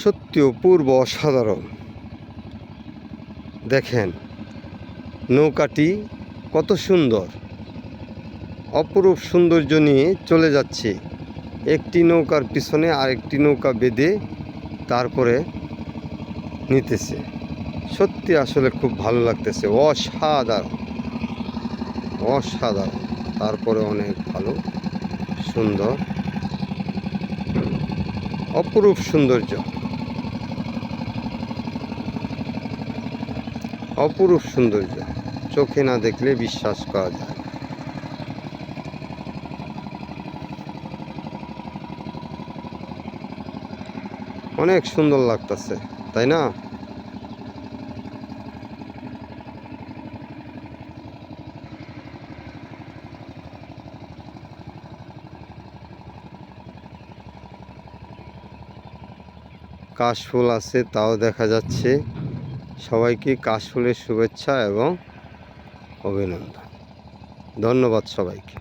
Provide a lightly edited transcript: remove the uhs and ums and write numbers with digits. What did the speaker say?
সত্যি অপূর্ব অসাধারণ। দেখেন নৌকাটি কত সুন্দর, অপরূপ সৌন্দর্য নিয়ে চলে যাচ্ছে। একটি নৌকার পিছনে আরেকটি নৌকা বেঁধে তারপরে নিতেছে। সত্যি আসলে খুব ভালো লাগতেছে, অসাধারণ অসাধারণ। তারপরে অনেক ভালো সুন্দর, অপরূপ সৌন্দর্য, অপরূপ সৌন্দর্য, চোখে না দেখলে বিশ্বাস করা যায়। অনেক সুন্দর লাগতেছে, তাই না? কাশফুল আছে তাও দেখা যাচ্ছে। সবাইকে কাশফুলের শুভেচ্ছা এবং অভিনন্দন। ধন্যবাদ সবাইকে।